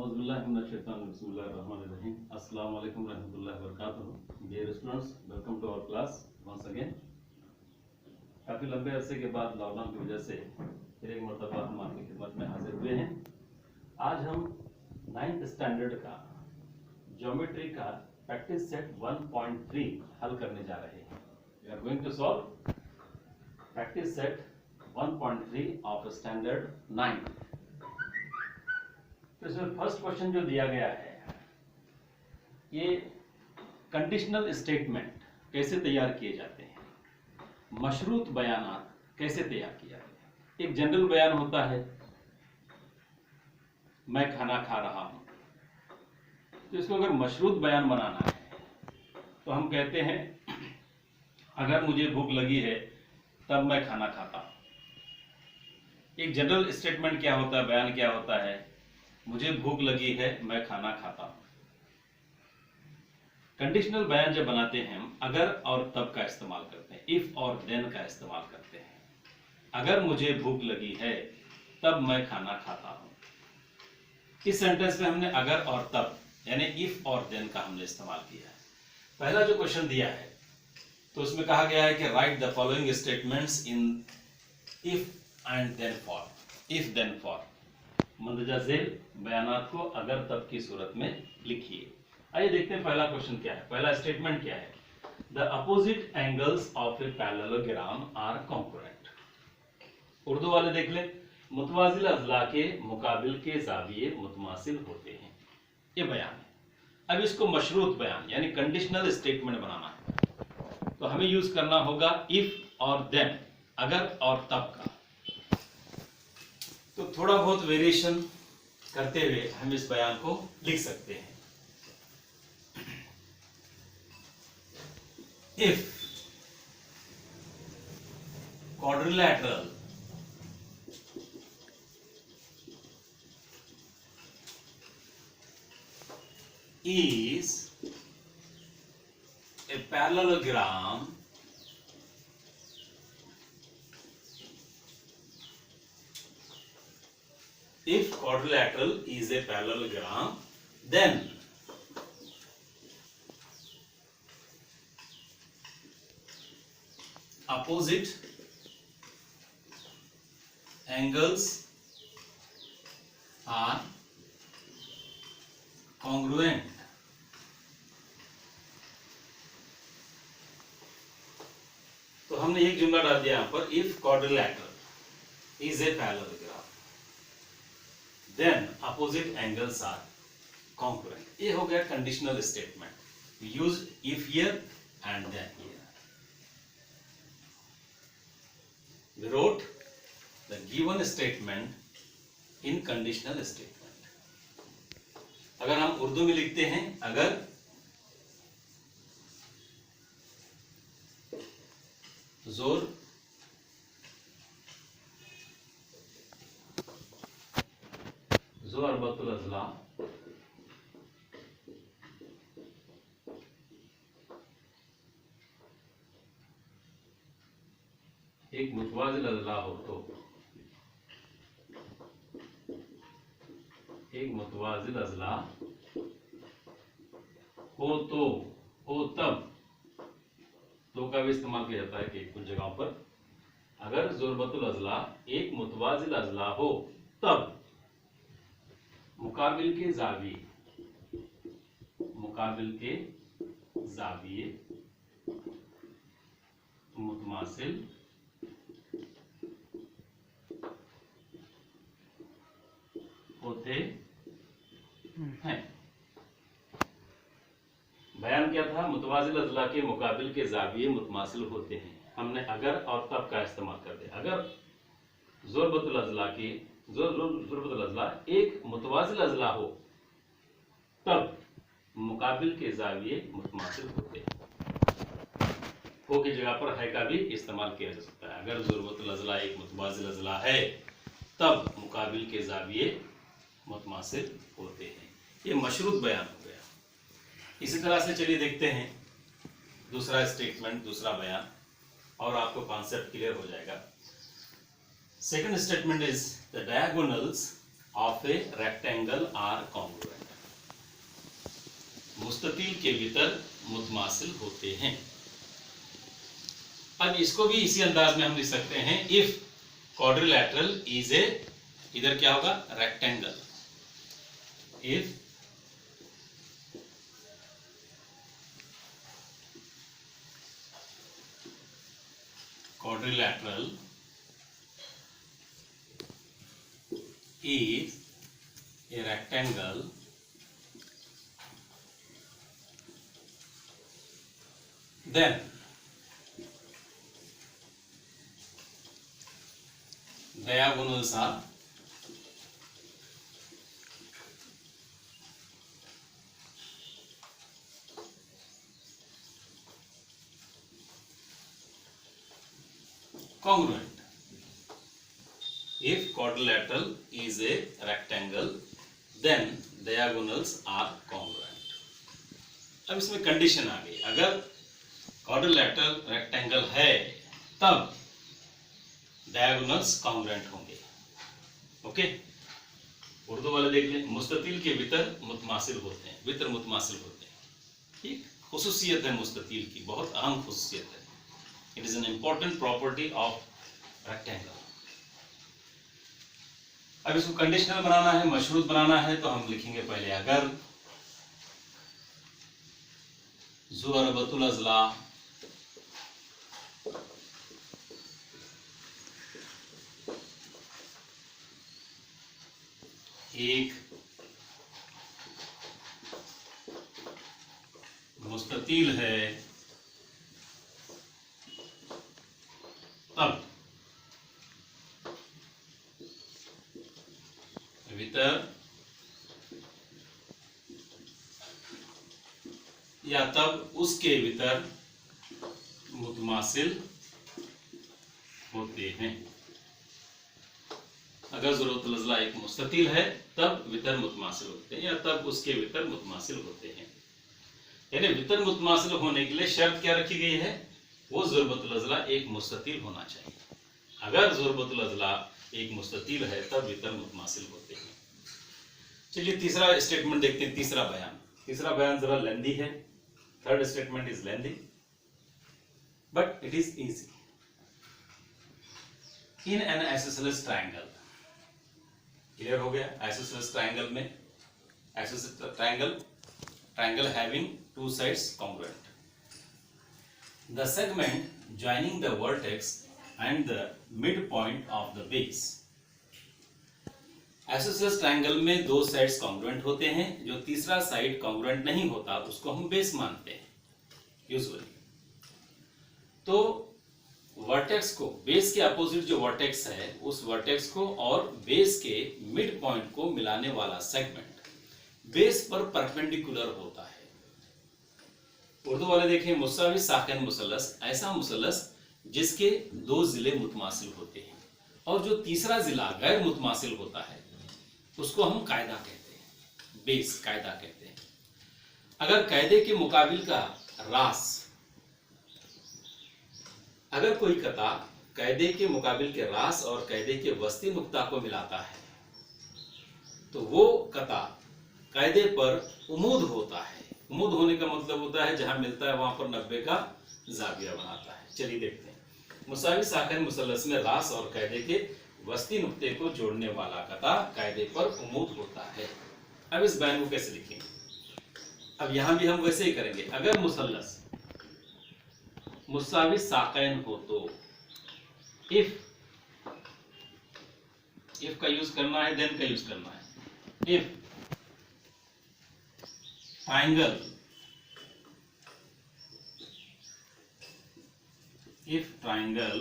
Assalamu alaikum warahmatullahi wabarakatuh. Dear students, welcome to our class once again. काफ़ी लंबे अरसे के बाद लॉकडाउन की वजह से फिर एक मरतबा हम आपकी खिदमत में हाजिर हुए हैं। आज हम 9th स्टैंडर्ड का ज्योमेट्री का प्रैक्टिस सेट 1.3 हल करने जा रहे हैं। We are going to solve practice set 1.3 of standard 9. तो इसमें फर्स्ट क्वेश्चन जो दिया गया है, ये कंडीशनल स्टेटमेंट कैसे तैयार किए जाते हैं, मशरूत बयानात कैसे तैयार किया जाता है। एक जनरल बयान होता है, मैं खाना खा रहा हूं, तो इसको अगर मशरूत बयान बनाना है तो हम कहते हैं अगर मुझे भूख लगी है तब मैं खाना खाता हूं। एक जनरल स्टेटमेंट क्या होता है, बयान क्या होता है, मुझे भूख लगी है मैं खाना खाता हूं। कंडीशनल बयान जब बनाते हैं हम अगर और तब का इस्तेमाल करते हैं, इफ और देन का इस्तेमाल करते हैं। अगर मुझे भूख लगी है तब मैं खाना खाता हूं। इस सेंटेंस में हमने अगर और तब यानी इफ और देन का हमने इस्तेमाल किया है। पहला जो क्वेश्चन दिया है तो उसमें कहा गया है कि write the following statements in if and then for. If then for मंदरजा झेल बयानात को अगर तब की सूरत में लिखिए। आइए देखते हैं पहला क्वेश्चन क्या है, पहला स्टेटमेंट क्या है। The opposite angles of a parallelogram are congruent. Urdu वाले देख लें, मुतवाजिल अजला के मुकाबिल के जाविये मुतमासिल होते हैं। ये बयान है। अब इसको मशरूत बयान यानी कंडीशनल स्टेटमेंट बनाना है तो हमें यूज करना होगा इफ और देन, अगर और तब का। तो थोड़ा बहुत वेरिएशन करते हुए हम इस बयान को लिख सकते हैं। If quadrilateral is a parallelogram if quadrilateral is a parallelogram, then opposite angles are congruent. तो हमने एक जुमला डाल दिया यहां पर, if quadrilateral is a parallelogram then opposite angles are congruent. ये हो गया conditional statement. Use if here and then here. We wrote the given statement in conditional statement. अगर हम उर्दू में लिखते हैं, अगर जोर अरबतुल अज़ला एक मुतवाजिल अज़ला हो तो, एक मुतवाजिल अज़ला हो तो, हो तब, तो का भी इस्तेमाल किया जाता है कि कुछ जगहों पर। अगर ज़ुरबतुल अज़ला एक मुतवाजिल अज़ला हो तब मुकाबिल के जाविये, मुकाबिल के जाविये मुतमासिल होते हैं। बयान क्या था, मुतवाजिल अज़ला के मुकाबिल के जाविये मुतमासिल होते हैं। हमने अगर और तब का इस्तेमाल कर दिया। अगर ज़ुरबतुल अज़ला की ज़ुरबतुल अज़ला एक मुतवाजिल अज़ला हो तब मुकाबिल के जाविये मुतमासिल होते हैं। हो की जगह पर है का भी इस्तेमाल किया जा सकता है। अगर ज़ुरबतुल अज़ला एक मुतवाजिल अज़ला है तब मुकाबिल के जाविये मुतमासिल होते हैं। ये मशरूत बयान हो गया। इसी तरह से चलिए देखते हैं दूसरा स्टेटमेंट, दूसरा बयान, और आपको कॉन्सेप्ट क्लियर हो जाएगा। Second statement is the diagonals of a rectangle are congruent. मुस्ततील के वितर मुतमासिल होते हैं। अब इसको भी इसी अंदाज में हम लिख सकते हैं, इफ क्वाड्रिलैटरल इज ए, इधर क्या होगा rectangle, if quadrilateral is a rectangle then diagonals are congruent. If quadrilateral is a rectangle, then diagonals are congruent. अब इसमें कंडीशन आ गई, अगर क्वाड्रिलैटरल रेक्टेंगल है तब डायगोनल्स कॉन्ग्रुएंट होंगे। ओके, उर्दू वाले देख लें, मुस्ततील के वितर मुतमासिल होते हैं, वितर मुतमासिल होते हैं। ठीक, खुसूसियत है मुस्ततील की, बहुत अहम खुसूसियत है। It is an important property of rectangle. अब इसको कंडीशनल बनाना है, मशरूत बनाना है, तो हम लिखेंगे पहले अगर ज़ुरबतुल अज़ला एक मुस्ततील है तब वितर या तब उसके वितर मुतमासिल होते हैं। अगर ज़रूरतुल अज़ला एक मुस्ततील है तब वितर मुतमासिल होते हैं, या तब उसके वितर मुतमासिल होते हैं। यानी वितर मुतमासिल होने के लिए शर्त क्या रखी गई है, वो ज़ुरबतुल अज़ला एक मुस्ततील होना चाहिए। अगर ज़ुरबतुल अज़ला एक मुस्ततील है तब वितर मुतमासिल होते हैं। चलिए तीसरा स्टेटमेंट देखते हैं, तीसरा बयान। तीसरा बयान जरा लेंदी है, third statement is lengthy but it is easy. In an isosceles triangle, clear हो गया, आइसोसेलेस ट्रायंगल में, isosceles triangle having two sides congruent, the segment joining the vertex and the midpoint of the base. Isosceles triangle में दो sides congruent होते हैं, जो तीसरा side congruent नहीं होता उसको हम बेस मानते हैं यूजुअली। तो वर्टेक्स को, बेस के अपोजिट जो वर्टेक्स है उस वर्टेक्स को और बेस के मिड पॉइंट को मिलाने वाला सेगमेंट बेस पर परपेंडिकुलर होता है। उर्दू वाले देखें, मुसावी साकिन मुसल्लस, ऐसा मुसल्लस जिसके दो जिले मुतमासिल होते हैं और जो तीसरा जिला गैर मुतमासिल होता है उसको हम कायदा कहते हैं, बेस कायदा कहते हैं। अगर कायदे के मुकाबिल का रास, अगर कोई कता कायदे के मुकाबिल के रास और कायदे के वस्ती नुक्ता को मिलाता है तो वो कता कायदे पर उमूद होता है। उमूद होने का मतलब होता है जहां मिलता है वहां पर 90 का जाविया बनाता है। चलिए देखते हैं, मुसावी साकिन मुसल्लस में रास और कायदे के वस्ती नुक्ते को जोड़ने वाला कता कायदे पर उमूद होता है। अब इस बयान को कैसे लिखेंगे, अब यहां भी हम वैसे ही करेंगे। अगर मुसल्लस मुसावी साकिन हो तो इफ का यूज करना है, देन का यूज करना है। If triangle, if triangle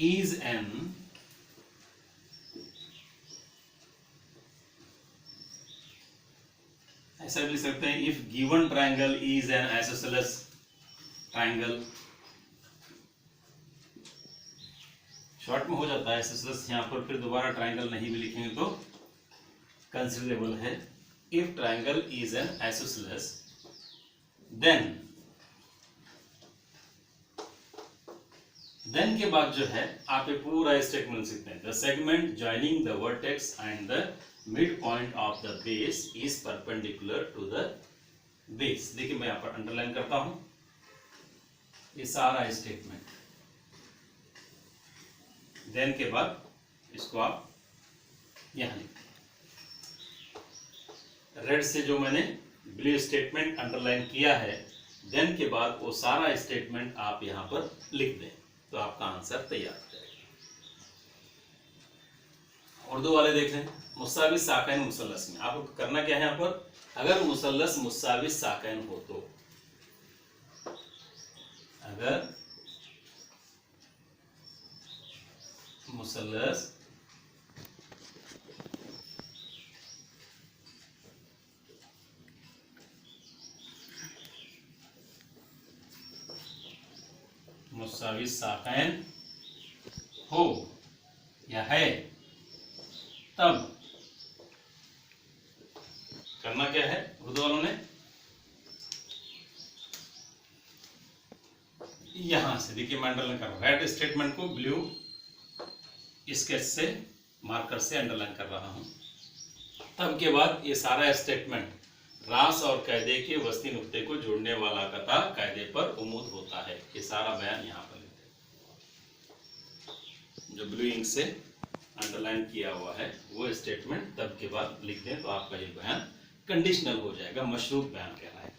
is an ऐसा भी लिख सकते हैं, if given triangle is an isosceles triangle, short में हो जाता है isosceles, यहां पर फिर दोबारा ट्राइंगल नहीं भी लिखेंगे तो कंसिडरेबल है। If triangle is an isosceles then then के बाद जो है आप ये पूरा स्टेटमेंट सीखते हैं। The segment joining the vertex and the mid point of the base is perpendicular to the base. देखिए मैं यहां पर अंडरलाइन करता हूं ये सारा स्टेटमेंट। देन के बाद इसको आप यहां लिखते हैं। रेड से जो मैंने ब्लू स्टेटमेंट अंडरलाइन किया है, देन के बाद वो सारा स्टेटमेंट आप यहां पर लिख दें तो आपका आंसर तैयार हो जाएगा। उर्दू वाले देख लें, मुसाविस साकैन मुसल्लस में आपको करना क्या है यहां पर, अगर मुसल्लस मुसाविस साकैन हो तो, अगर मुसल्लस मुसाविस साकैन हो या है, तब करना क्या है उर्दू वालों ने, यहां से देखिए मैं अंडरलाइन कर रहा हूं, रेड स्टेटमेंट को ब्लू स्केच से मार्कर से अंडरलाइन कर रहा हूं। तब के बाद ये सारा स्टेटमेंट रास और कायदे के वस्ती नुक्ते को जोड़ने वाला कता कायदे पर उमूद होता है। ये सारा बयान यहाँ पर लिखते हैं। जो ब्लू इंक से अंडरलाइन किया हुआ है वो स्टेटमेंट तब के बाद लिख दें तो आपका ये बयान कंडीशनल हो जाएगा, मशरूत बयान कहलाएगा।